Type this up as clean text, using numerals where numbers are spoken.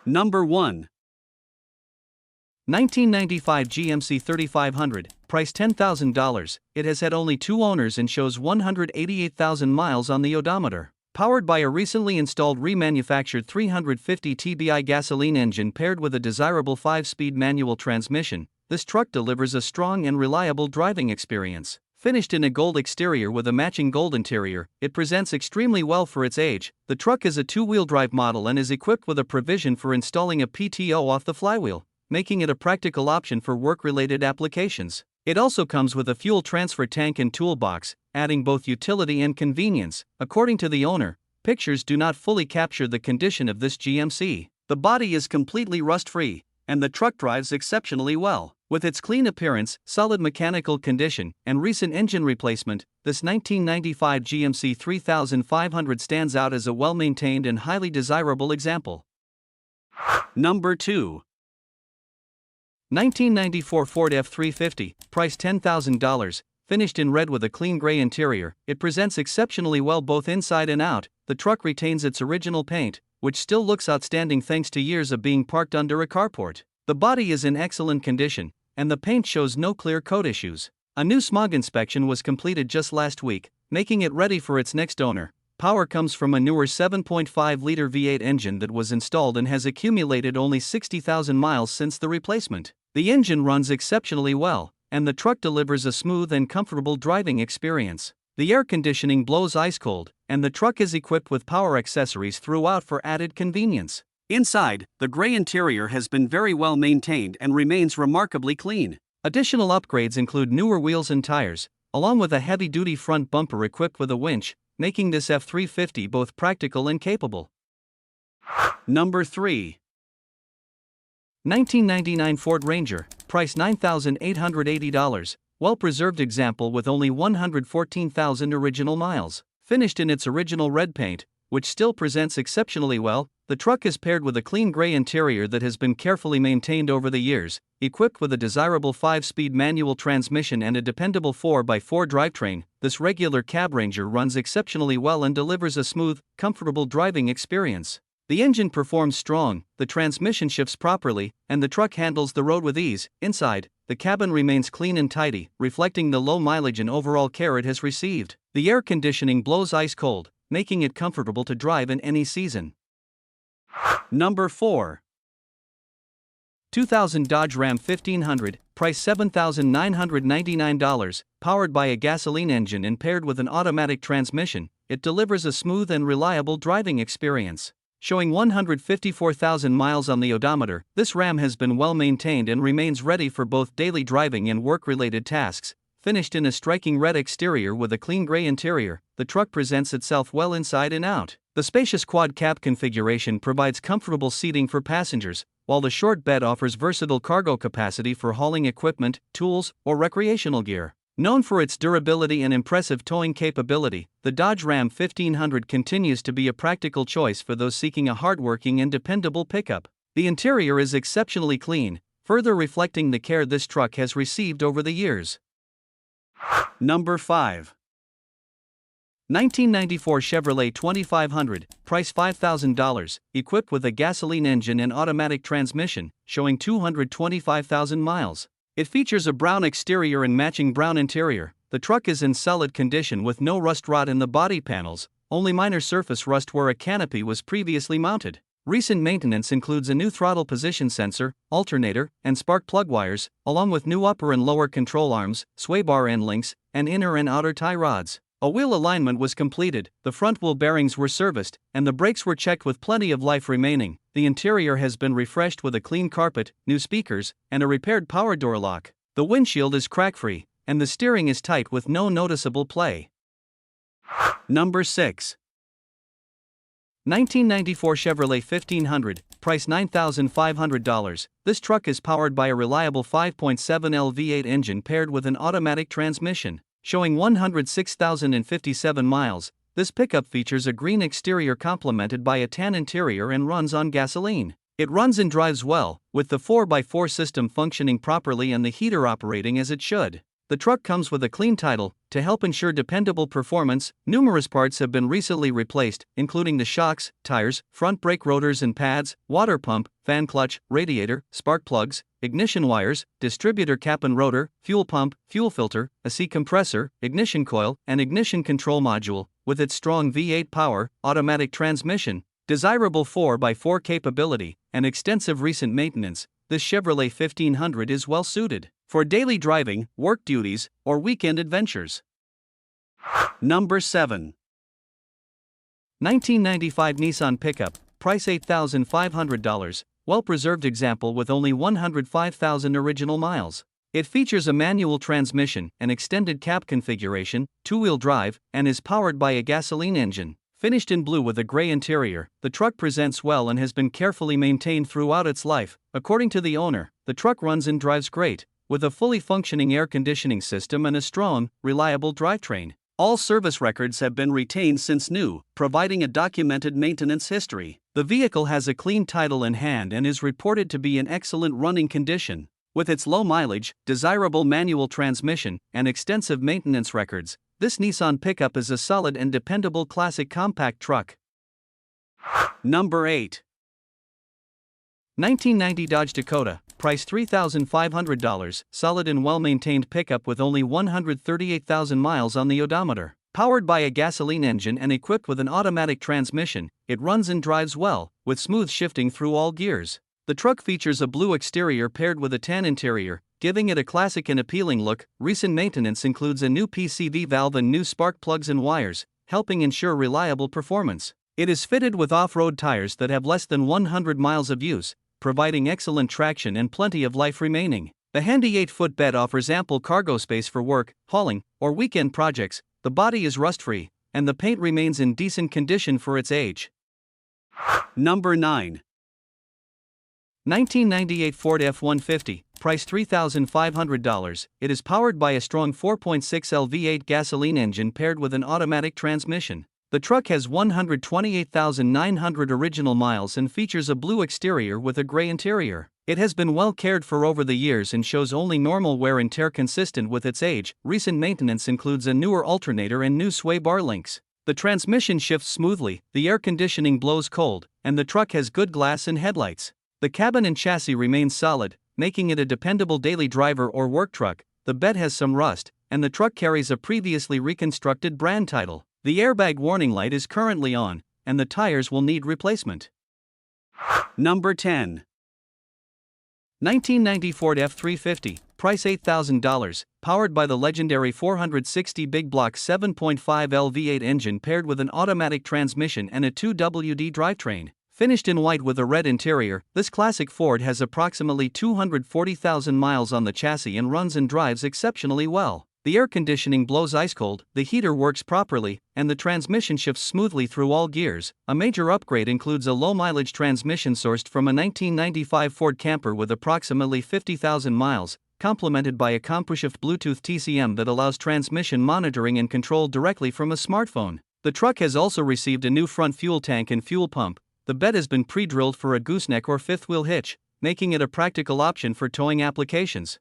Number 1. 1995 GMC 3500, price $10,000. It has had only 2 owners and shows 188,000 miles on the odometer. Powered by a recently installed remanufactured 350 TBI gasoline engine paired with a desirable 5-speed manual transmission, this truck delivers a strong and reliable driving experience. Finished in a gold exterior with a matching gold interior, it presents extremely well for its age. The truck is a 2-wheel drive model and is equipped with a provision for installing a PTO off the flywheel, making it a practical option for work-related applications. It also comes with a fuel transfer tank and toolbox, adding both utility and convenience. According to the owner, pictures do not fully capture the condition of this GMC. The body is completely rust-free, and the truck drives exceptionally well. With its clean appearance, solid mechanical condition, and recent engine replacement, this 1995 GMC 3500 stands out as a well-maintained and highly desirable example. Number 2. 1994 Ford F350, price $10,000, finished in red with a clean gray interior. It presents exceptionally well both inside and out. The truck retains its original paint, which still looks outstanding thanks to years of being parked under a carport. The body is in excellent condition, and the paint shows no clear coat issues. A new smog inspection was completed just last week, making it ready for its next owner. Power comes from a newer 7.5-liter V8 engine that was installed and has accumulated only 60,000 miles since the replacement. The engine runs exceptionally well, and the truck delivers a smooth and comfortable driving experience. The air conditioning blows ice cold, and the truck is equipped with power accessories throughout for added convenience. Inside, the gray interior has been very well maintained and remains remarkably clean. Additional upgrades include newer wheels and tires, along with a heavy-duty front bumper equipped with a winch, making this F350 both practical and capable. Number 3. 1999 Ford Ranger, price $9,880, well-preserved example with only 114,000 original miles. Finished in its original red paint, which still presents exceptionally well, the truck is paired with a clean gray interior that has been carefully maintained over the years, equipped with a desirable 5-speed manual transmission and a dependable 4x4 drivetrain. This regular cab Ranger runs exceptionally well and delivers a smooth, comfortable driving experience. The engine performs strong, the transmission shifts properly, and the truck handles the road with ease. Inside, the cabin remains clean and tidy, reflecting the low mileage and overall care it has received. The air conditioning blows ice cold, making it comfortable to drive in any season. Number 4. 2000 Dodge Ram 1500, price $7,999, powered by a gasoline engine and paired with an automatic transmission, it delivers a smooth and reliable driving experience. Showing 154,000 miles on the odometer, this Ram has been well maintained and remains ready for both daily driving and work-related tasks. Finished in a striking red exterior with a clean gray interior, the truck presents itself well inside and out. The spacious quad cab configuration provides comfortable seating for passengers, while the short bed offers versatile cargo capacity for hauling equipment, tools, or recreational gear. Known for its durability and impressive towing capability, the Dodge Ram 1500 continues to be a practical choice for those seeking a hardworking and dependable pickup. The interior is exceptionally clean, further reflecting the care this truck has received over the years. Number 5. 1994 Chevrolet 2500, price $5,000, equipped with a gasoline engine and automatic transmission, showing 225,000 miles. It features a brown exterior and matching brown interior. The truck is in solid condition with no rust rot in the body panels, only minor surface rust where a canopy was previously mounted. Recent maintenance includes a new throttle position sensor, alternator, and spark plug wires, along with new upper and lower control arms, sway bar end links, and inner and outer tie rods. A wheel alignment was completed, the front wheel bearings were serviced, and the brakes were checked with plenty of life remaining. The interior has been refreshed with a clean carpet, new speakers, and a repaired power door lock. The windshield is crack-free, and the steering is tight with no noticeable play. Number 6. 1994 Chevrolet 1500, price $9,500. This truck is powered by a reliable 5.7L V8 engine paired with an automatic transmission. Showing 106,057 miles, this pickup features a green exterior complemented by a tan interior and runs on gasoline. It runs and drives well, with the 4x4 system functioning properly and the heater operating as it should. The truck comes with a clean title. To help ensure dependable performance, numerous parts have been recently replaced, including the shocks, tires, front brake rotors and pads, water pump, fan clutch, radiator, spark plugs, ignition wires, distributor cap and rotor, fuel pump, fuel filter, a AC compressor, ignition coil, and ignition control module. With its strong V8 power, automatic transmission, desirable 4x4 capability, and extensive recent maintenance, this Chevrolet 1500 is well suited for daily driving, work duties, or weekend adventures. Number 7. 1995 Nissan pickup, price $8,500, well-preserved example with only 105,000 original miles. It features a manual transmission, an extended cab configuration, two-wheel drive, and is powered by a gasoline engine. Finished in blue with a gray interior, the truck presents well and has been carefully maintained throughout its life. According to the owner, the truck runs and drives great, with a fully functioning air conditioning system and a strong, reliable drivetrain. All service records have been retained since new, providing a documented maintenance history. The vehicle has a clean title in hand and is reported to be in excellent running condition. With its low mileage, desirable manual transmission, and extensive maintenance records, this Nissan pickup is a solid and dependable classic compact truck. Number 8. 1990 Dodge Dakota, price $3,500, solid and well-maintained pickup with only 138,000 miles on the odometer. Powered by a gasoline engine and equipped with an automatic transmission, it runs and drives well, with smooth shifting through all gears. The truck features a blue exterior paired with a tan interior, giving it a classic and appealing look. Recent maintenance includes a new PCV valve and new spark plugs and wires, helping ensure reliable performance. It is fitted with off-road tires that have less than 100 miles of use, providing excellent traction and plenty of life remaining. The handy 8-foot bed offers ample cargo space for work, hauling, or weekend projects. The body is rust-free, and the paint remains in decent condition for its age. Number 9. 1998 Ford F-150, price $3,500. It is powered by a strong 4.6L V8 gasoline engine paired with an automatic transmission. The truck has 128,900 original miles and features a blue exterior with a gray interior. It has been well cared for over the years and shows only normal wear and tear consistent with its age. Recent maintenance includes a newer alternator and new sway bar links. The transmission shifts smoothly, the air conditioning blows cold, and the truck has good glass and headlights. The cabin and chassis remain solid, making it a dependable daily driver or work truck. The bed has some rust, and the truck carries a previously reconstructed brand title. The airbag warning light is currently on, and the tires will need replacement. Number 10. 1990 Ford F-350, price $8,000, powered by the legendary 460 big block 7.5L V8 engine paired with an automatic transmission and a 2WD drivetrain. Finished in white with a red interior, this classic Ford has approximately 240,000 miles on the chassis and runs and drives exceptionally well. The air conditioning blows ice cold, the heater works properly, and the transmission shifts smoothly through all gears. A major upgrade includes a low-mileage transmission sourced from a 1995 Ford camper with approximately 50,000 miles, complemented by a CompuShift Bluetooth TCM that allows transmission monitoring and control directly from a smartphone. The truck has also received a new front fuel tank and fuel pump. The bed has been pre-drilled for a gooseneck or fifth-wheel hitch, making it a practical option for towing applications.